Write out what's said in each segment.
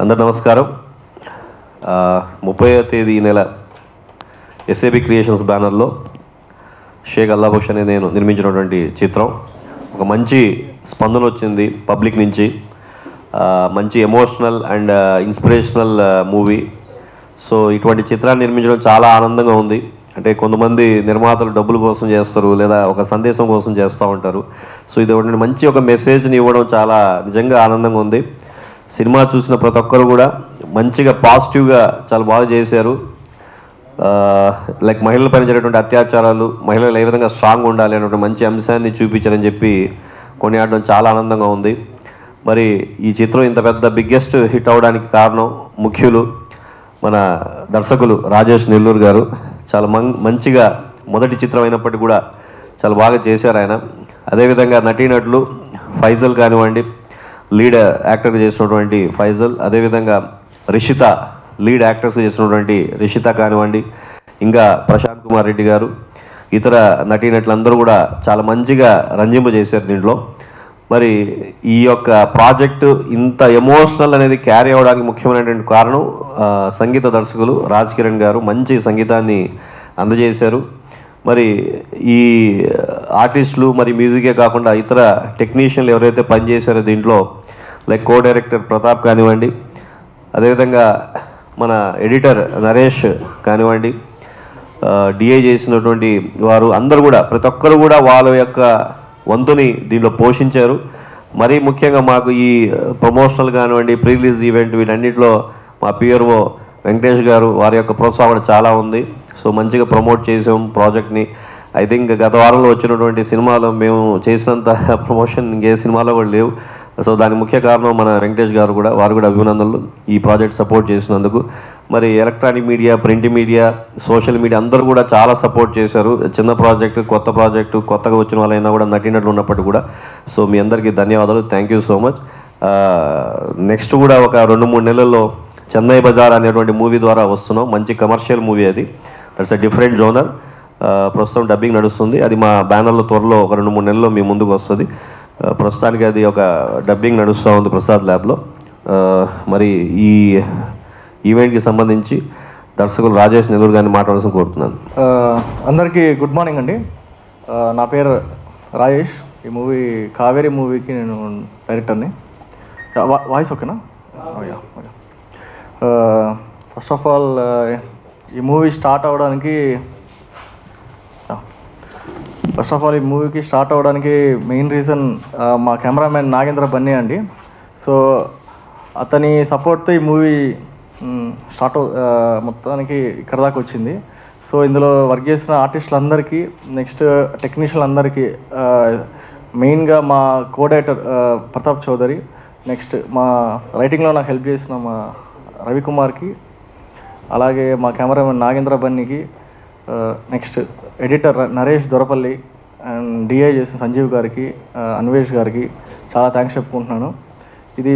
అందరు నమస్కారం. 30వ తేదీ నెల ఎస్ఏబి క్రియేషన్స్ బ్యానర్లో షేక్ అల్లాబక్ష్ అనే నేను నిర్మించినటువంటి చిత్రం ఒక మంచి స్పందన వచ్చింది పబ్లిక్ నుంచి. మంచి emotional and inspirational movie. So ఇటువంటి చిత్రాన్ని నిర్మించడం చాలా ఆనందంగా ఉంది. అంటే కొంతమంది నిర్మాతలు డబ్బుల కోసం చేస్తారు, లేదా ఒక సందేశం కోసం చేస్తూ ఉంటారు. సో ఇది ఒకటి మంచి ఒక మెసేజ్ని ఇవ్వడం చాలా నిజంగా ఆనందంగా ఉంది. సినిమా చూసిన ప్రతి ఒక్కరు కూడా మంచిగా పాజిటివ్గా చాలా బాగా చేశారు. లైక్ మహిళల పైన జరిగేటువంటి అత్యాచారాలు, మహిళలు ఏ విధంగా స్ట్రాంగ్ ఉండాలి అనేటువంటి మంచి అంశాన్ని చూపించారని చెప్పి కొనియాడడం చాలా ఆనందంగా ఉంది. మరి ఈ చిత్రం ఇంత పెద్ద బిగ్గెస్ట్ హిట్ అవడానికి కారణం ముఖ్యులు మన దర్శకులు రాజేష్ నెల్లూరు గారు. చాలా మంచిగా మొదటి చిత్రం అయినప్పటికీ కూడా చాలా బాగా చేశారు ఆయన. అదేవిధంగా నటీనటులు ఫైజల్ కానివ్వండి, లీడ్ యాక్టర్ చేసినటువంటి ఫైజల్, అదేవిధంగా రిషిత లీడ్ యాక్టర్స్ చేసినటువంటి రిషిత కానివ్వండి, ఇంకా ప్రశాంత్ కుమార్ రెడ్డి గారు, ఇతర నటీనటులందరూ కూడా చాలా మంచిగా రంజింపజేశారు దీంట్లో. మరి ఈ యొక్క ప్రాజెక్టు ఇంత ఎమోషనల్ అనేది క్యారీ అవ్వడానికి ముఖ్యమైనటువంటి కారణం సంగీత దర్శకులు రాజ్ కిరణ్ గారు మంచి సంగీతాన్ని అందజేశారు. మరి ఈ ఆర్టిస్టులు మరి మ్యూజికే కాకుండా ఇతర టెక్నీషియన్లు ఎవరైతే పనిచేశారో దీంట్లో, లైక్ కో డైరెక్టర్ ప్రతాప్ కానివ్వండి, అదేవిధంగా మన ఎడిటర్ నరేష్ కానివ్వండి, డిఐ చేసినటువంటి వారు అందరూ కూడా ప్రతి ఒక్కరు కూడా వాళ్ళ యొక్క వంతుని దీంట్లో పోషించారు. మరీ ముఖ్యంగా మాకు ఈ ప్రమోషనల్ కానివ్వండి, ప్రీ రిలీజ్ ఈవెంట్ వీటన్నిటిలో మా పిఆర్ఓ వెంకటేష్ గారు వారి యొక్క ప్రోత్సాహం చాలా ఉంది. సో మంచిగా ప్రమోట్ చేసాం ప్రాజెక్ట్ని. ఐ థింక్ గత వారంలో వచ్చినటువంటి సినిమాలో మేము చేసినంత ప్రమోషన్ ఇంకే సినిమాలో కూడా లేవు. సో దానికి ముఖ్య కారణం మన వెంకటేష్ గారు కూడా, వారు కూడా అభినందనలు ఈ ప్రాజెక్ట్ సపోర్ట్ చేసినందుకు. మరి electronic media, print media, social media అందరూ కూడా చాలా సపోర్ట్ చేశారు. చిన్న ప్రాజెక్టు, కొత్త ప్రాజెక్టు, కొత్తగా వచ్చిన వాళ్ళైనా కూడా నటినట్లు ఉన్నప్పటికీ కూడా. సో మీ అందరికీ ధన్యవాదాలు, thank you so much. Next కూడా ఒక 2-3 నెలల్లో చెన్నై బజార్ అనేటువంటి మూవీ ద్వారా వస్తున్నాం. మంచి కమర్షియల్ మూవీ అది. That's a different genre. ప్రస్తుతం డబ్బింగ్ నడుస్తుంది. అది మా బ్యానర్లో త్వరలో ఒక 2-3 నెలల్లో మీ ముందుకు వస్తుంది. ప్రస్తుతానికి అది ఒక డబ్బింగ్ నడుస్తూ ఉంది ప్రసాద్ ల్యాబ్లో. మరి ఈ ఈవెంట్కి సంబంధించి దర్శకులు రాజేష్ నెల్లూరు గారిని మాట్లాడాల్సిన కోరుతున్నాను. అందరికీ గుడ్ మార్నింగ్ అండి. నా పేరు రాజేష్. ఈ మూవీ కావేరీ మూవీకి నేను డైరెక్టర్ని. వాయిస్ ఓకేనా? ఫస్ట్ ఆఫ్ ఆల్ ఈ మూవీ స్టార్ట్ అవ్వడానికి మెయిన్ రీజన్ మా కెమెరామెన్ నాగేంద్ర బన్నీ అండి. సో అతని సపోర్ట్తో ఈ మూవీ మొత్తానికి ఇక్కడ దాకా వచ్చింది. సో ఇందులో వర్క్ చేసిన ఆర్టిస్టులందరికీ, నెక్స్ట్ టెక్నీషియన్లందరికీ, మెయిన్గా మా co director Pratap Chowdary, next మా రైటింగ్లో నాకు హెల్ప్ చేసిన మా రవికుమార్కి, అలాగే మా కెమెరామెన్ నాగేంద్ర బన్నీకి, next editor Naresh Dorapalli and DI చేసిన సంజీవ్ గారికి, అన్వేష్ గారికి చాలా థ్యాంక్స్ చెప్పుకుంటున్నాను. ఇది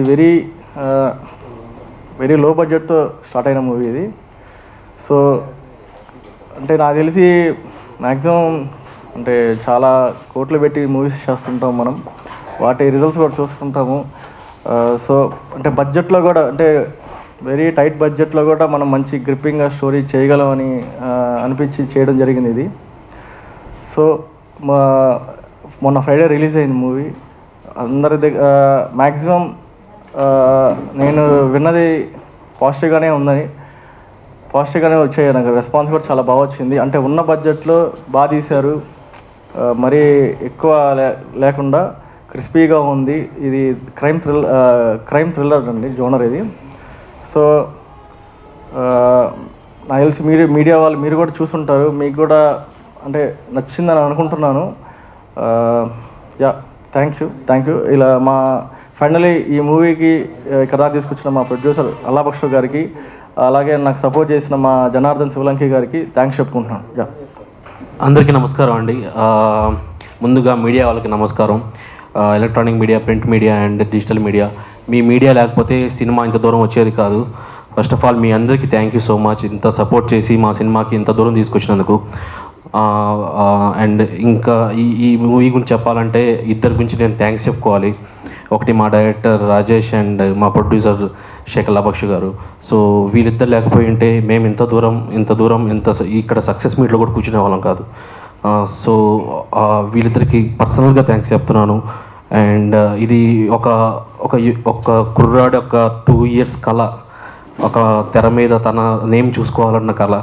వెరీ లో బడ్జెట్తో స్టార్ట్ అయిన మూవీ ఇది. సో అంటే నాకు తెలిసి మ్యాక్సిమం అంటే చాలా కోట్లు పెట్టి మూవీస్ చేస్తుంటాం మనం, వాటి రిజల్ట్స్ కూడా చూస్తుంటాము. సో అంటే బడ్జెట్లో కూడా, అంటే వెరీ టైట్ బడ్జెట్లో కూడా మనం మంచి గ్రిప్పింగ్గా స్టోరీ చేయగలమని అనిపించి చేయడం జరిగింది ఇది. సో మొన్న ఫ్రైడే రిలీజ్ అయింది మూవీ. అందరి దగ్గర మ్యాక్సిమం నేను విన్నది పాజిటివ్గానే వచ్చాయి. నాకు రెస్పాన్స్ కూడా చాలా బాగా వచ్చింది. అంటే ఉన్న బడ్జెట్లో బాగా తీశారు, మరీ ఎక్కువ లేకుండా క్రిస్పీగా ఉంది. ఇది క్రైమ్ థ్రిల్లర్ అండి జోనర్ ఇది. సో నాకు తెలిసి మీడియా వాళ్ళు మీరు కూడా చూస్తుంటారు, మీకు కూడా అంటే నచ్చిందని అనుకుంటున్నాను. Yeah, thank you. ఇలా మా ఫైనలీ ఈ మూవీకి ఇక్కడ తీసుకొచ్చిన మా ప్రొడ్యూసర్ అల్లాబక్ష్ గారికి, అలాగే నాకు సపోర్ట్ చేసిన మా జనార్దన్ శివలంకి గారికి థ్యాంక్స్ చెప్పుకుంటున్నాను. యా, అందరికీ నమస్కారం అండి. ముందుగా మీడియా వాళ్ళకి నమస్కారం. Electronic media, print media and digital media, me media లేకపోతే సినిమా ఇంత దూరం వచ్చేది కాదు. ఫస్ట్ ఆఫ్ ఆల్ మీ అందరికీ థ్యాంక్ యూ సో మచ్, ఇంత సపోర్ట్ చేసి మా సినిమాకి ఇంత దూరం తీసుకొచ్చినందుకు. అండ్ ఇంకా ఈ మూవీ గురించి చెప్పాలంటే ఇద్దరి గురించి నేను థ్యాంక్స్ చెప్పుకోవాలి. ఒకటి మా డైరెక్టర్ రాజేష్ అండ్ మా ప్రొడ్యూసర్ శేఖర్ బక్షి గారు. సో వీళ్ళిద్దరు లేకపోయి ఉంటే మేము ఇంత దూరం ఇక్కడ సక్సెస్ మీట్లో కూడా కూర్చునే వాళ్ళం కాదు. సో వీళ్ళిద్దరికి పర్సనల్గా థ్యాంక్స్ చెప్తున్నాను. అండ్ ఇది ఒక కుర్రాడు ఒక 2 years కళ, ఒక తెర మీద తన నేమ్ చూసుకోవాలన్న కళ,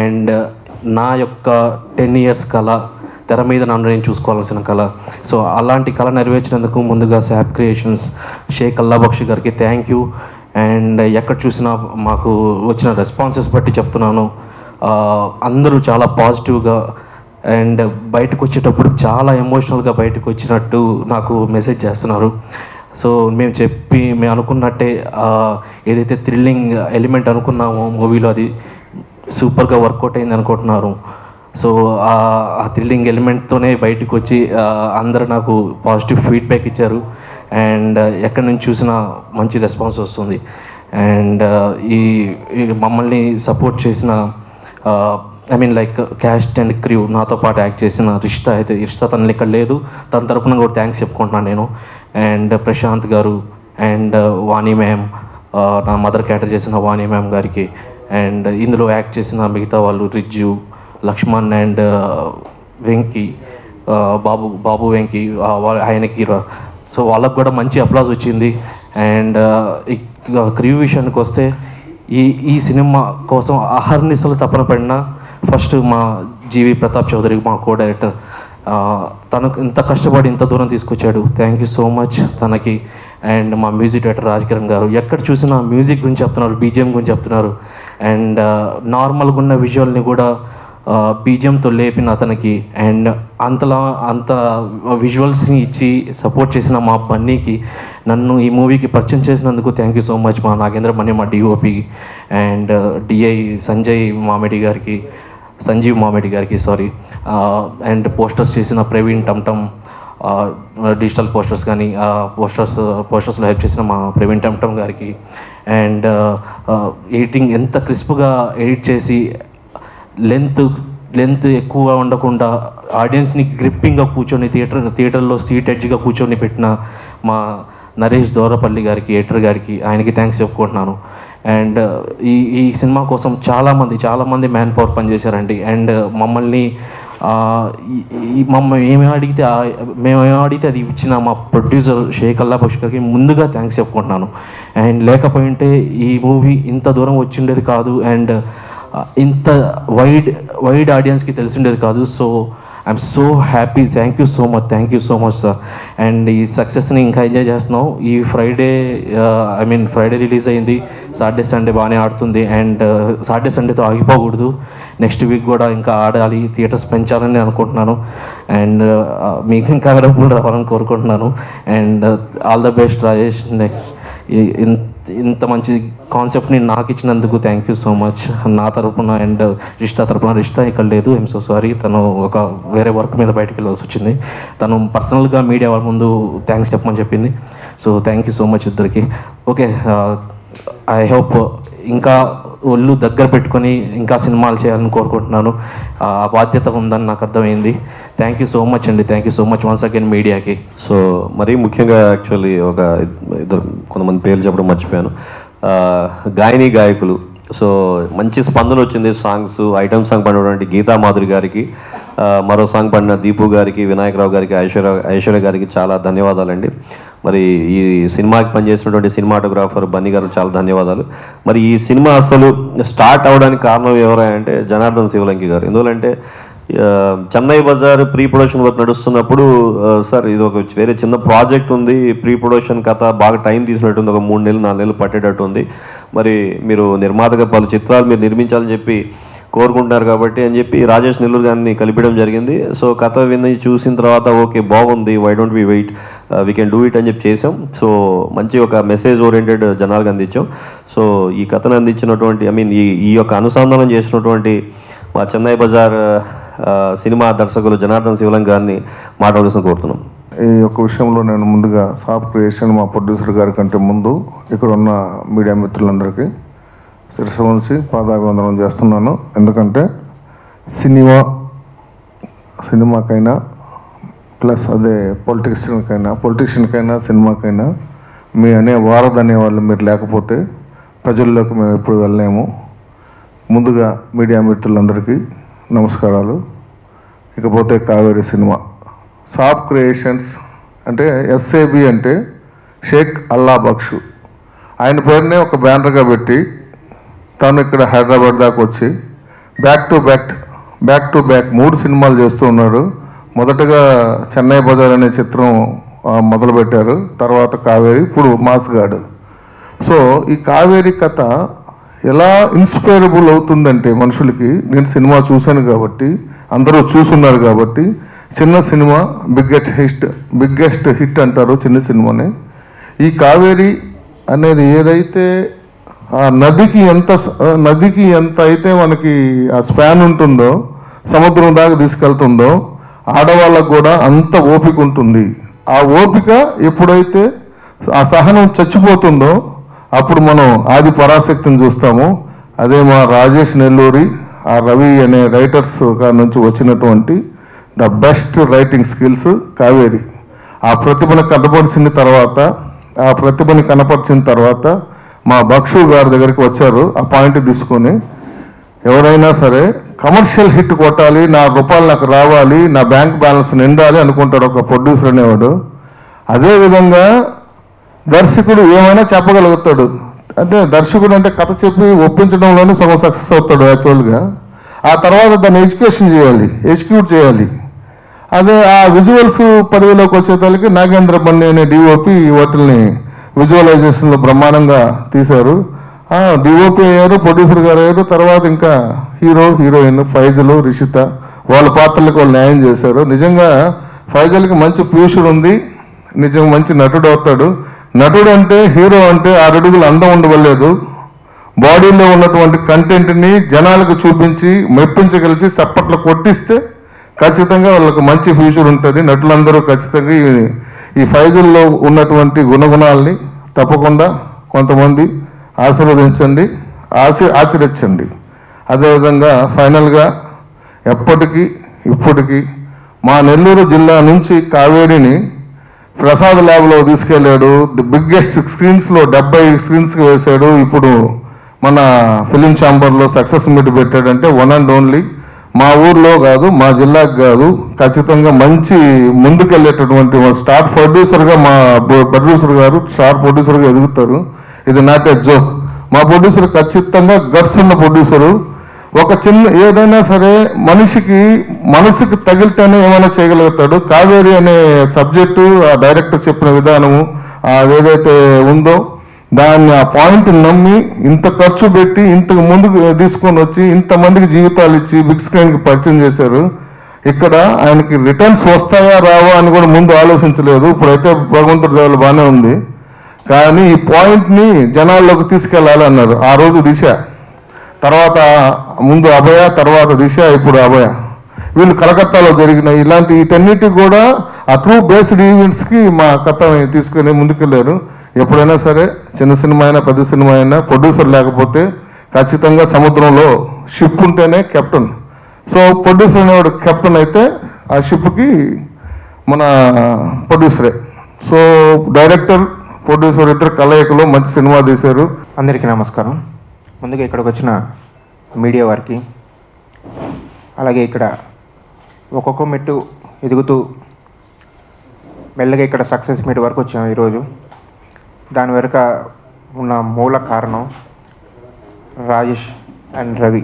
అండ్ నా యొక్క 10 years కళ, తెర మీద నన్ను నేను చూసుకోవాల్సిన కళ. సో అలాంటి కళ నెరవేర్చినందుకు ముందుగా శాప్ క్రియేషన్స్ శేఖర్ బక్షి గారికి థ్యాంక్ యూ. అండ్ ఎక్కడ చూసినా మాకు వచ్చిన రెస్పాన్సెస్ బట్టి చెప్తున్నాను, అందరూ చాలా పాజిటివ్గా అండ్ బయటకు వచ్చేటప్పుడు చాలా ఎమోషనల్గా బయటకు వచ్చినట్టు నాకు మెసేజ్ చేస్తున్నారు. సో మేము అనుకున్నట్టే ఏదైతే థ్రిల్లింగ్ ఎలిమెంట్ అనుకున్నామో మూవీలో అది సూపర్గా వర్కౌట్ అయింది అనుకుంటున్నారు. సో ఆ థ్రిల్లింగ్ ఎలిమెంట్తోనే బయటకు వచ్చి అందరూ నాకు పాజిటివ్ ఫీడ్బ్యాక్ ఇచ్చారు. అండ్ ఎక్కడి నుంచి చూసినా మంచి రెస్పాన్స్ వస్తుంది. అండ్ ఈ మమ్మల్ని సపోర్ట్ చేసిన లైక్ క్యాస్ట్ అండ్ క్రూ, నాతో పాటు యాక్ట్ చేసిన రిష్తా తనని ఇక్కడ లేదు, తన తరపున కూడా థ్యాంక్స్ చెప్పుకుంటున్నాను నేను. అండ్ ప్రశాంత్ గారు అండ్ వాణి మ్యామ్, నా మదర్ క్యాటర్ చేసిన వాణి మ్యామ్ గారికి, అండ్ ఇందులో యాక్ట్ చేసిన మిగతా వాళ్ళు రిజ్జు, లక్ష్మణ్ అండ్ వెంకీ, బాబు వెంకీ, ఆయనకి. సో వాళ్ళకు కూడా మంచి అప్లాజ్ వచ్చింది. అండ్ క్రూ విషయానికి వస్తే ఈ సినిమా కోసం అహర్నిశలు తపన పడిన ఫస్ట్ మా జీవి ప్రతాప్ చౌదరి, మా కో డైరెక్టర్, తనకు ఇంత కష్టపడి ఇంత దూరం తీసుకొచ్చాడు. థ్యాంక్ యూ సో మచ్ తనకి. అండ్ మా మ్యూజిక్ డైరెక్టర్ రాజ్ కిరణ్ గారు, ఎక్కడ చూసినా మ్యూజిక్ గురించి చెప్తున్నారు, బీజిఎం గురించి చెప్తున్నారు. అండ్ నార్మల్గా ఉన్న విజువల్ని కూడా బీజిఎంతో లేపిన అతనికి, అండ్ అంత విజువల్స్ని ఇచ్చి సపోర్ట్ చేసిన మా బన్నీకి, నన్ను ఈ మూవీకి పరిచయం చేసినందుకు థ్యాంక్ యూ సో మచ్ మా నాగేంద్ర మణి, మా డిఓపి, అండ్ డిఐ సంజీవ్ మామిడి గారికి సారీ. అండ్ పోస్టర్స్ చేసిన ప్రవీణ్ టమ్టమ్, డిజిటల్ పోస్టర్స్ కానీ పోస్టర్స్లో హెల్ప్ చేసిన మా ప్రవీణ్ టమ్టమ్ గారికి. అండ్ ఎడిటింగ్ ఎంత క్రిస్ప్గా ఎడిట్ చేసి లెంత్ ఎక్కువగా ఉండకుండా ఆడియన్స్ని గ్రిప్పింగ్గా కూర్చొని థియేటర్లో సీట్ ఎడ్జ్గా కూర్చొని పెట్టిన మా నరేష్ దోరపల్లి గారికి, ఎడిటర్ గారికి, ఆయనకి థ్యాంక్స్ చెప్పుకుంటున్నాను. అండ్ ఈ సినిమా కోసం చాలామంది మ్యాన్ పవర్ పనిచేశారండి. అండ్ మమ్మల్ని ఏమేమి అడిగితే అది ఇచ్చిన మా ప్రొడ్యూసర్ శేఖర్ బక్షి గారికి ముందుగా థ్యాంక్స్ చెప్పుకుంటున్నాను. అండ్ లేకపోయింటే ఈ మూవీ ఇంత దూరం వచ్చిండేది కాదు, అండ్ ఇంత వైడ్ ఆడియన్స్కి తెలిసిండేది కాదు. So I'm so happy. Thank you so much sir. And ఈ సక్సెస్ని ఇంకా ఎంజాయ్ చేస్తున్నాం. ఈ ఫ్రైడే రిలీజ్ అయింది, సాటర్డే సండే బాగానే ఆడుతుంది. అండ్ సాటర్డే సండేతో ఆగిపోకూడదు, నెక్స్ట్ వీక్ కూడా ఇంకా ఆడాలి, థియేటర్స్ పెంచాలని అనుకుంటున్నాను. అండ్ మీకు ఇంకా డబ్బులు రావాలని కోరుకుంటున్నాను. And all the best Rajesh. Next ఇంత మంచి కాన్సెప్ట్ని నాకు ఇచ్చినందుకు థ్యాంక్ యూ సో మచ్ నా తరపున. అండ్ రిష్తా ఇక్కడ లేదు, ఐఎమ్ సో సారీ, తను ఒక వేరే వర్క్ మీద బయటకు వెళ్ళాల్సి వచ్చింది. తను పర్సనల్గా మీడియా వాళ్ళ ముందు థ్యాంక్స్ చెప్పమని చెప్పింది. So thank you so much ఇద్దరికి. ఓకే, ఐ హోప్ ఇంకా ఒళ్ళు దగ్గర పెట్టుకొని ఇంకా సినిమాలు చేయాలని కోరుకుంటున్నాను. ఆ బాధ్యత ఉందని నాకు అర్థమైంది. థ్యాంక్ యూ సో మచ్ అండి. Thank you so much once again మీడియాకి. సో మరీ ముఖ్యంగా యాక్చువల్లీ కొంతమంది పేర్లు చెప్పడం మర్చిపోయాను. గాయకులు, సో మంచి స్పందన వచ్చింది. సాంగ్స్ ఐటమ్ సాంగ్ పడినటువంటి గీతా మాధురి గారికి, మరో సాంగ్ పడిన దీపు గారికి, వినాయకరావు గారికి, ఐశ్వర్య గారికి చాలా ధన్యవాదాలండి. మరి ఈ సినిమాకి పనిచేసినటువంటి సినిమాటోగ్రాఫర్ బన్నీ గారు చాలా ధన్యవాదాలు. మరి ఈ సినిమా అసలు స్టార్ట్ అవడానికి కారణం ఎవరంటే జనార్దన్ శివలంకి గారు. ఎందుకంటే Chennai Bazaar pre production work నడుస్తున్నప్పుడు, సార్ ఇది ఒక వేరే చిన్న ప్రాజెక్ట్ ఉంది, ప్రీ ప్రొడక్షన్ కథ బాగా టైం తీసుకున్నట్టుంది, ఒక 3 నెలలు 4 నెలలు పట్టేటట్టు ఉంది, మరి మీరు నిర్మాతగా పలు చిత్రాలు మీరు నిర్మించాలని చెప్పి కోరుకుంటున్నారు కాబట్టి అని చెప్పి రాజేష్ నెల్లూరు గారిని కలిపడం జరిగింది. సో కథ విని చూసిన తర్వాత ఓకే బాగుంది, why don't we wait, we can do it అని చెప్పి చేసాం. సో మంచి ఒక మెసేజ్ ఓరియంటెడ్ జనాలకు అందించాం. సో ఈ కథను అందించినటువంటి ఈ యొక్క అనుసంధానం చేసినటువంటి మా చెన్నై బజార్ సినిమా దర్శకులు జనార్దన్ శివలంకి గారిని మాట్లాడాల్సిన కోరుతున్నాం. ఈ యొక్క విషయంలో నేను ముందుగా సాఫ్ క్రియేషన్ మా ప్రొడ్యూసర్ గారి కంటే ముందు ఇక్కడ ఉన్న మీడియా మిత్రులందరికీ శిరస్సు వంచి పాదాభివందనం చేస్తున్నాను. ఎందుకంటే సినిమాకైనా ప్లస్ అదే పొలిటీషియన్కైనా సినిమాకైనా మీ వారధి అనేవాళ్ళు మీరు లేకపోతే ప్రజల్లోకి మేము ఎప్పుడు వెళ్ళలేము. ముందుగా మీడియా మిత్రులందరికీ నమస్కారాలు. ఇకపోతే కావేరి సినిమా సాబ్ క్రియేషన్స్ అంటే ఎస్ఏబి అంటే షేక్ అల్లా బక్షు, ఆయన పేరునే ఒక బ్యానర్గా పెట్టి తను ఇక్కడ హైదరాబాద్ దాకా వచ్చి బ్యాక్ టు బ్యాక్ 3 సినిమాలు చేస్తూ ఉన్నారు. మొదటగా చెన్నై బజార్ అనే చిత్రం మొదలుపెట్టారు, తర్వాత కావేరి, ఇప్పుడు మాస్గాడ్. సో ఈ కావేరి కథ ఎలా ఇన్స్పైరబుల్ అవుతుందంటే మనుషులకి, నేను సినిమా చూశాను కాబట్టి, అందరూ చూస్తున్నారు కాబట్టి, చిన్న సినిమా బిగ్గెస్ట్ హిట్ అంటారు చిన్న సినిమాని. ఈ కావేరి అనేది ఏదైతే ఆ నదికి ఎంత అయితే మనకి ఆ స్పాన్ ఉంటుందో, సముద్రం దాకా తీసుకెళ్తుందో, ఆడవాళ్ళకు కూడా అంత ఓపిక ఉంటుంది. ఆ ఓపిక ఎప్పుడైతే ఆ సహనం చచ్చిపోతుందో అప్పుడు మనం ఆది పరాశక్తిని చూస్తాము. అదే మా రాజేష్ నెల్లూరి, ఆ రవి అనే రైటర్స్ నుంచి వచ్చినటువంటి the best writing skills Kaveri. ఆ ప్రతిభను కనపరిచిన తర్వాత మా బక్షు గారి దగ్గరికి వచ్చారు. ఆ పాయింట్ తీసుకొని ఎవరైనా సరే కమర్షియల్ హిట్ కొట్టాలి, నా రూపాయలు నాకు రావాలి, నా బ్యాంక్ బ్యాలెన్స్ నిండాలి అనుకుంటాడు ఒక ప్రొడ్యూసర్ అనేవాడు. అదేవిధంగా దర్శకుడు ఏమైనా చెప్పగలుగుతాడు. అంటే దర్శకుడు అంటే కథ చెప్పి ఒప్పించడంలోనే సగం సక్సెస్ అవుతాడు యాక్చువల్గా. ఆ తర్వాత దాన్ని ఎగ్జిక్యూట్ చేయాలి. అదే ఆ విజువల్స్ పరిధిలోకి వచ్చేసరికి నాగేంద్ర బన్ని అనే డిఓపి వాటిని విజువలైజేషన్లో బ్రహ్మాండంగా తీశారు. డిఓపి అయ్యారు, ప్రొడ్యూసర్ గారు అయ్యారు. తర్వాత ఇంకా హీరోయిన్ ఫైజల్, రిషిత వాళ్ళ పాత్రలకు వాళ్ళు న్యాయం చేశారు. నిజంగా ఫైజల్కి మంచి ఫ్యూచర్ ఉంది, నిజంగా మంచి నటుడు అవుతాడు. నటుడు అంటే హీరో అంటే 6 అడుగులు అందం ఉండవలేదు, బాడీలో ఉన్నటువంటి కంటెంట్ని జనాలకు చూపించి మెప్పించగలిసి చప్పట్లు కొట్టిస్తే ఖచ్చితంగా వాళ్ళకి మంచి ఫ్యూచర్ ఉంటుంది. నటులందరూ ఖచ్చితంగా ఈ ఫైజల్లో ఉన్నటువంటి గుణగుణాలని తప్పకుండా కొంతమంది ఆశీర్వదించండి, ఆచరించండి. అదేవిధంగా ఫైనల్గా ఇప్పటికీ మా నెల్లూరు జిల్లా నుంచి కావేరిని ప్రసాద్ ల్యాబ్లో తీసుకెళ్ళాడు. ది బిగ్గెస్ట్ స్క్రీన్స్లో 70 స్క్రీన్స్కి వేశాడు. ఇప్పుడు మన ఫిలిం ఛాంబర్లో సక్సెస్ మీట్ పెట్టాడంటే వన్ అండ్ ఓన్లీ మా ఊర్లో కాదు, మా జిల్లాకు కాదు, ఖచ్చితంగా మంచి ముందుకెళ్ళేటటువంటి స్టార్ ప్రొడ్యూసర్గా మా ప్రొడ్యూసర్ గారు స్టార్ ప్రొడ్యూసర్గా ఎదుగుతారు. ఇది నాట్ ఏ జోక్. మా ప్రొడ్యూసర్ ఖచ్చితంగా గట్స్ ఉన్న ప్రొడ్యూసరు. ఒక చిన్న ఏదైనా సరే మనసుకి తగిలితేనే ఏమైనా చేయగలుగుతాడు. కావేరి అనే సబ్జెక్టు ఆ డైరెక్టర్ చెప్పిన విధానము ఏదైతే ఉందో దాన్ని ఆ పాయింట్ నమ్మి ఇంత ఖర్చు పెట్టి ఇంతకు ముందుకు తీసుకొని వచ్చి ఇంతమందికి జీవితాలు ఇచ్చి బిగ్ స్క్రీన్కి పరిచయం చేశారు. ఇక్కడ ఆయనకి రిటర్న్స్ వస్తాయా రావా అని కూడా ముందు ఆలోచించలేదు. ఇప్పుడైతే భగవంతుడి దేవుడు బాగానే ఉంది, కానీ ఈ పాయింట్ని జనాల్లోకి తీసుకెళ్ళాలి అన్నారు. ఆ రోజు దిశ, తర్వాత ముందు అభయ, తర్వాత దిశ, ఇప్పుడు అభయ. వీళ్ళు కలకత్తాలో జరిగిన ఇలాంటి వీటన్నిటి కూడా ఆ ట్రూ బేస్డ్ ఈవెంట్స్కి మా కథని తీసుకుని ముందుకెళ్ళారు. ఎప్పుడైనా సరే చిన్న సినిమా అయినా పెద్ద సినిమా అయినా ప్రొడ్యూసర్ లేకపోతే ఖచ్చితంగా సముద్రంలో షిప్ ఉంటేనే కెప్టెన్. సో ప్రొడ్యూసర్ అనేవాడు కెప్టెన్ అయితే ఆ షిప్కి మన ప్రొడ్యూసరే. సో డైరెక్టర్ ప్రొడ్యూసర్ ఇద్దరు కలయికలో మంచి సినిమా తీశారు. అందరికీ నమస్కారం. ముందుగా ఇక్కడికి వచ్చిన మీడియా వారికి, అలాగే ఇక్కడ ఒక్కొక్క మెట్టు ఎదుగుతూ మెల్లగా ఇక్కడ సక్సెస్ మీట్ వరకు వచ్చాము ఈరోజు. దాని వెనుక ఉన్న మూల కారణం రాజేష్ అండ్ రవి.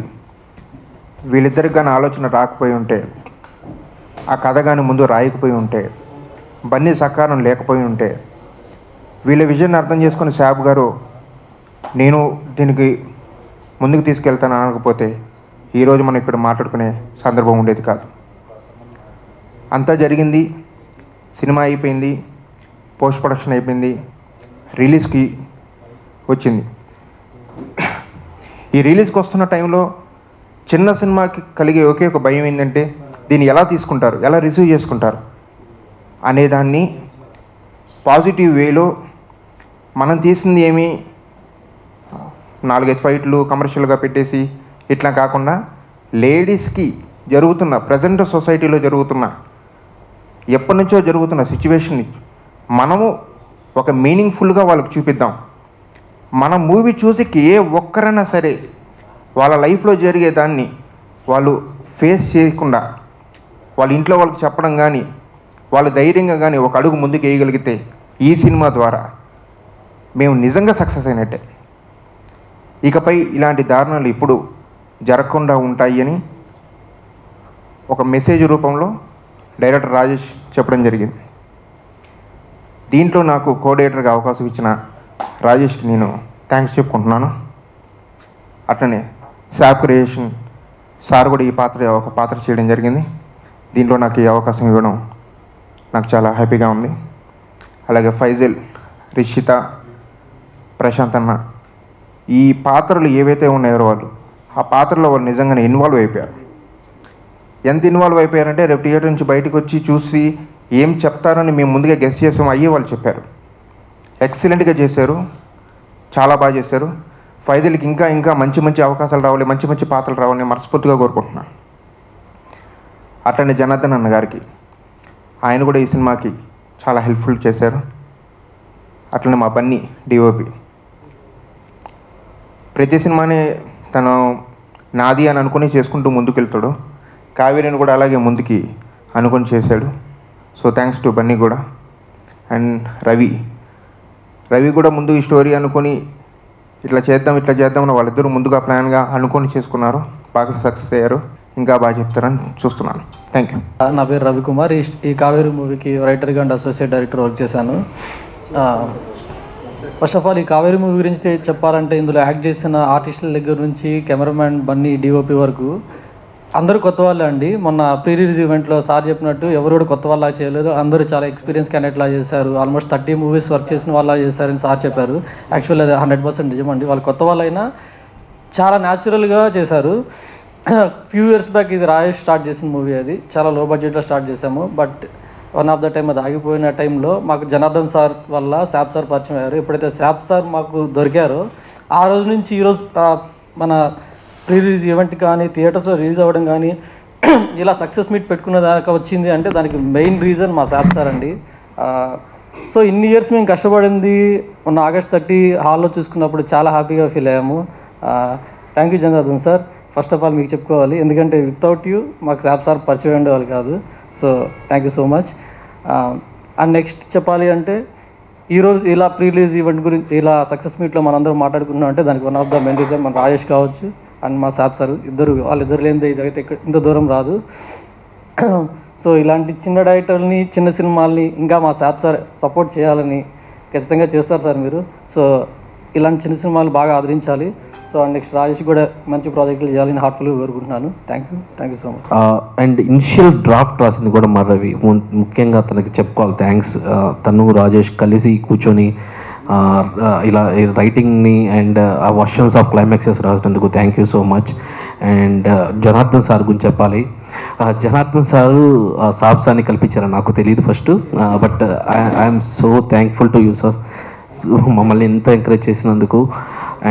వీళ్ళిద్దరికి కానీ ఆలోచన రాకపోయి ఉంటే, ఆ కథ కానీ ముందు రాయకపోయి ఉంటే, బన్నీ సహకారం లేకపోయి ఉంటే, వీళ్ళ విజన్ అర్థం చేసుకుని శాబ్ గారు నేను దీనికి ముందుకు తీసుకెళ్తాను అనకపోతే ఈరోజు మనం ఇక్కడ మాట్లాడుకునే సందర్భం ఉండేది కాదు. అంతా జరిగింది, సినిమా అయిపోయింది, పోస్ట్ ప్రొడక్షన్ అయిపోయింది, రిలీజ్కి వచ్చింది. ఈ రిలీజ్కి వస్తున్న టైంలో చిన్న సినిమాకి కలిగే ఒకే ఒక భయం ఏంటంటే దీన్ని ఎలా తీసుకుంటారు, ఎలా రిసీవ్ చేసుకుంటారు అనేదాన్ని పాజిటివ్ వేలో మనం తీసింది ఏమి 4-5 ఫైట్లు కమర్షియల్గా పెట్టేసి ఇట్లా కాకుండా లేడీస్కి జరుగుతున్న ప్రజెంట్ సొసైటీలో జరుగుతున్న ఎప్పటి నుంచో జరుగుతున్న సిచ్యువేషన్ని మనము ఒక మీనింగ్ఫుల్గా వాళ్ళకి చూపిద్దాం మన మూవీ చూసి ఏ ఒక్కరైనా సరే వాళ్ళ లైఫ్లో జరిగేదాన్ని వాళ్ళు ఫేస్ చేయకుండా వాళ్ళ ఇంట్లో వాళ్ళకి చెప్పడం కానీ వాళ్ళు ధైర్యంగా కానీ ఒక అడుగు ముందుకు వేయగలిగితే ఈ సినిమా ద్వారా మేము నిజంగా సక్సెస్ అయినట్టే. ఇకపై ఇలాంటి దారుణాలు ఇప్పుడు జరగకుండా ఉంటాయి అని ఒక మెసేజ్ రూపంలో డైరెక్టర్ రాజేష్ చెప్పడం జరిగింది. దీంట్లో నాకు కోఆర్డినేటర్గా అవకాశం ఇచ్చిన రాజేష్కి నేను థ్యాంక్స్ చెప్పుకుంటున్నాను. అట్లనే శాప్ క్రియేషన్ సార్ కూడా ఈ పాత్ర చేయడం జరిగింది. దీంట్లో నాకు ఈ అవకాశం ఇవ్వడం నాకు చాలా హ్యాపీగా ఉంది. అలాగే ఫైజల్, రిషిత, ప్రశాంత్ అన్న ఈ పాత్రలు ఏవైతే ఉన్నాయో ఆ పాత్రలో వాళ్ళు నిజంగానే ఇన్వాల్వ్ అయిపోయారు. ఎంత ఇన్వాల్వ్ అయిపోయారంటే రేపు థియేటర్ నుంచి బయటకు వచ్చి చూసి ఏం చెప్తారని మేము ముందుగా గెస్ చేసాం, అయ్యే వాళ్ళు చెప్పారు. ఎక్సలెంట్గా చేశారు, చాలా బాగా చేశారు. ఫైజల్కి ఇంకా ఇంకా మంచి మంచి అవకాశాలు రావాలి, మంచి మంచి పాత్రలు రావాలని మనస్ఫూర్తిగా కోరుకుంటున్నాను. అట్లనే జనార్దన్ అన్న గారికి ఆయన కూడా ఈ సినిమాకి చాలా హెల్ప్ఫుల్ చేశారు. అట్లనే మా బన్నీ డిఓపి ప్రతి సినిమాని తను నాది అని అనుకుని చేసుకుంటూ ముందుకు వెళ్తాడు. కావేరిని కూడా అలాగే ముందుకి అనుకొని చేశాడు. సో థ్యాంక్స్ టు బన్నీ కూడా. అండ్ రవి కూడా ముందు ఈ స్టోరీ అనుకొని ఇట్లా చేద్దాం అని వాళ్ళిద్దరూ ముందుగా ప్లాన్గా అనుకొని చేసుకున్నారు. బాగా సక్సెస్ అయ్యారు. ఇంకా బాగా చెప్తారని చూస్తున్నాను. Thank you. నా పేరు రవికుమార్. ఈ కావేరి మూవీకి రైటర్గా అండ్ అసోసియేట్ డైరెక్టర్ వర్క్ చేశాను. ఫస్ట్ ఆఫ్ ఆల్ ఈ కావేరి మూవీ గురించి చెప్పాలంటే ఇందులో యాక్ట్ చేసిన ఆర్టిస్టుల దగ్గర నుంచి కెమెరామ్యాన్ బన్నీ డిఓపి వరకు అందరూ కొత్త వాళ్ళే అండి. మొన్న ప్రీ రిలీజ్ ఈవెంట్లో సార్ చెప్పినట్టు ఎవరు కూడా కొత్త వాళ్ళ చేయలేదు, అందరూ చాలా ఎక్స్పీరియన్స్ క్యాండిడేట్లా చేశారు. ఆల్మోస్ట్ 30 మూవీస్ వర్క్ చేసిన వాళ్ళ చేశారని సార్ చెప్పారు. యాక్చువల్లీ అది 100% నిజమండి. వాళ్ళు కొత్త వాళ్ళైనా చాలా న్యాచురల్గా చేశారు. ఫ్యూ ఇయర్స్ బ్యాక్ ఇది రాజేష్ స్టార్ట్ చేసిన మూవీ, అది చాలా లో బడ్జెట్లో స్టార్ట్ చేసాము. But one of the time అది ఆగిపోయిన టైంలో మాకు జనార్దన్ సార్ వల్ల శాప్ సార్ పరిచయం అయ్యారు. ఎప్పుడైతే శాప్ సార్ మాకు దొరికారో ఆ రోజు నుంచి ఈరోజు మన ప్రీ రిలీజ్ ఈవెంట్ కానీ థియేటర్స్లో రిలీజ్ అవ్వడం కానీ ఇలా సక్సెస్ మీట్ పెట్టుకున్న దాకా వచ్చింది అంటే దానికి మెయిన్ రీజన్ మా శాప్ సార్ అండి. సో ఇన్ని ఇయర్స్ మేము కష్టపడింది మొన్న ఆగస్ట్ 30 హాల్లో చూసుకున్నప్పుడు చాలా హ్యాపీగా ఫీల్ అయ్యాము. Thank you Janardhan sir. First of all మీకు చెప్పుకోవాలి, ఎందుకంటే వితౌట్ యూ మాకు శాప్ సార్ పరిచయం ఉండేవాళ్ళు కాదు. So thank you so much. And next చెప్పాలి అంటే ఈరోజు ఇలా ప్రీ రిలీజ్ ఈవెంట్ గురించి ఇలా సక్సెస్ మీట్లో మనందరం మాట్లాడుకున్నాం అంటే దానికి one of the main reason మన రాజేష్ కావచ్చు అండ్ మా శాప్ సార్ వాళ్ళిద్దరు లేనిదే ఇదైతే ఇంత దూరం రాదు. సో ఇలాంటి చిన్న డైరెక్టర్ని చిన్న సినిమాల్ని ఇంకా మా శాప్ సార్ సపోర్ట్ చేయాలని ఖచ్చితంగా చేస్తారు సార్ మీరు. సో ఇలాంటి చిన్న సినిమాలు బాగా ఆదరించాలి. సో నెక్స్ట్ రాజేష్ కూడా మంచి ప్రాజెక్టులు చేయాలని హార్ట్ఫుల్గా కోరుకుంటున్నాను. Thank you so much. And initial draft రాసింది కూడా మా రవి. ముఖ్యంగా తనకి చెప్పుకోవాలి థ్యాంక్స్. తను రాజేష్ కలిసి కూర్చొని ఇలా రైటింగ్ని అండ్ ఆ వర్షన్స్ ఆఫ్ క్లైమాక్సెస్ రాసినందుకు thank you so much. And Janardhan sir గురించి చెప్పాలి. జనార్దన్ సారు సాబ్ సార్ని కల్పించారని నాకు తెలియదు first, but I'm so thankful to you sir, మమ్మల్ని ఎంత ఎంకరేజ్ చేసినందుకు.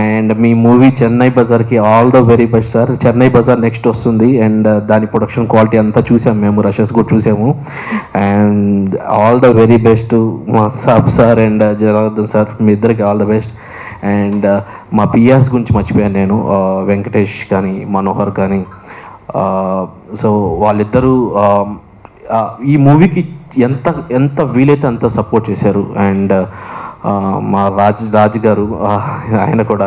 అండ్ మీ మూవీ చెన్నై బజార్కి all the very best sir. Chennai Bazaar next వస్తుంది అండ్ దాని ప్రొడక్షన్ క్వాలిటీ అంతా చూసాము మేము, రషెస్ కూడా చూసాము. And all the very best మా సాబ్ సార్ అండ్ జనార్దన్ సార్, మీ ఇద్దరికి ఆల్ ద బెస్ట్. అండ్ మా పిఆర్స్ గురించి మర్చిపోయాను నేను, వెంకటేష్ కానీ మనోహర్ కానీ. సో వాళ్ళిద్దరూ ఈ మూవీకి ఎంత వీలైతే అంత సపోర్ట్ చేశారు. అండ్ మా రాజ్ గారు ఆయన కూడా.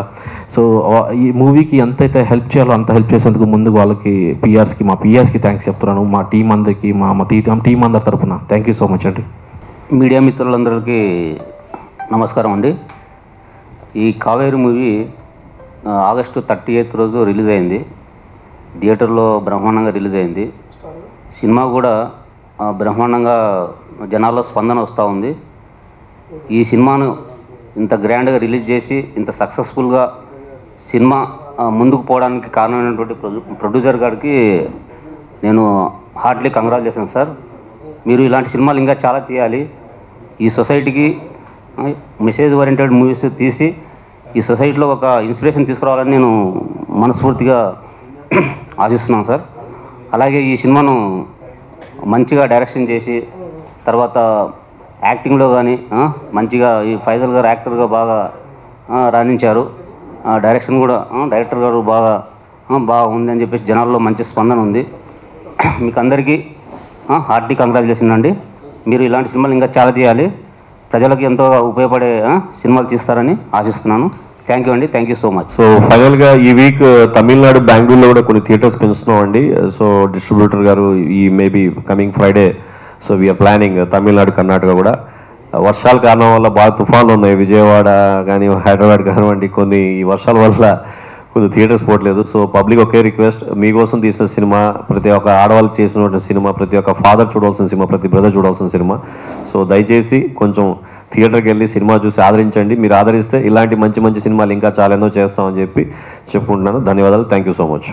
సో ఈ మూవీకి ఎంతైతే హెల్ప్ చేయాలో అంత హెల్ప్ చేసేందుకు ముందు వాళ్ళకి మా పిఆర్స్కి థ్యాంక్స్ చెప్తున్నాను. మా టీం అందరికీ మా టీం అందరి తరఫున థ్యాంక్ యూ సో మచ్ అండి. మీడియా మిత్రులందరికీ నమస్కారం అండి. ఈ కావేరి మూవీ ఆగస్టు 30th రోజు రిలీజ్ అయింది. థియేటర్లో బ్రహ్మాండంగా రిలీజ్ అయింది. సినిమా కూడా బ్రహ్మాండంగా జనాల్లో స్పందన వస్తూ ఉంది. ఈ సినిమాను ఇంత గ్రాండ్గా రిలీజ్ చేసి ఇంత సక్సెస్ఫుల్గా సినిమా ముందుకు పోవడానికి కారణమైనటువంటి ప్రొడ్యూసర్ గారికి నేను హార్ట్లీ కంగ్రాచులేషన్ సార్. మీరు ఇలాంటి సినిమాలు ఇంకా చాలా తీయాలి. ఈ సొసైటీకి మెసేజ్ ఓరియంటెడ్ మూవీస్ తీసి ఈ సొసైటీలో ఒక ఇన్స్పిరేషన్ తీసుకురావాలని నేను మనస్ఫూర్తిగా ఆశిస్తున్నాను సార్. అలాగే ఈ సినిమాను మంచిగా డైరెక్షన్ చేసి తర్వాత యాక్టింగ్లో కానీ మంచిగా ఈ ఫైజల్ గారు యాక్టర్గా బాగా రాణించారు. డైరెక్షన్ కూడా డైరెక్టర్ గారు బాగా ఉంది అని చెప్పేసి జనాల్లో మంచి స్పందన ఉంది. మీకు అందరికీ హార్టీ కంగ్రాచులేషన్ అండి. మీరు ఇలాంటి సినిమాలు ఇంకా చాలా తీయాలి, ప్రజలకు ఎంతో ఉపయోగపడే సినిమాలు తీస్తారని ఆశిస్తున్నాను. థ్యాంక్ యూ అండి, thank you so much. So ఫైనల్గా ఈ వీక్ తమిళనాడు, బెంగళూరులో కూడా కొన్ని థియేటర్స్ పెంచుతున్నాం అండి. సో డిస్ట్రిబ్యూటర్ గారు ఈ maybe coming Friday so we are planning Tamil Nadu, Karnataka కూడా. వర్షాల కారణం వల్ల బాగా తుఫాన్లు ఉన్నాయి, విజయవాడ కానీ హైదరాబాద్ కానివ్వండి, కొన్ని ఈ వర్షాల వల్ల కొన్ని థియేటర్స్ పోవట్లేదు. సో పబ్లిక్ ఒకే రిక్వెస్ట్, మీకోసం తీసిన సినిమా, ప్రతి ఒక్క ఆడవాళ్ళకి చేసినటువంటి సినిమా, ప్రతి ఒక్క ఫాదర్ చూడాల్సిన సినిమా, ప్రతి బ్రదర్ చూడాల్సిన సినిమా. సో దయచేసి కొంచెం థియేటర్కి వెళ్ళి సినిమా చూసి ఆదరించండి. మీరు ఆదరిస్తే ఇలాంటి మంచి మంచి సినిమాలు ఇంకా చాలా ఎన్నో చేస్తామని చెప్పి చెప్పుకుంటున్నాను. ధన్యవాదాలు. Thank you so much.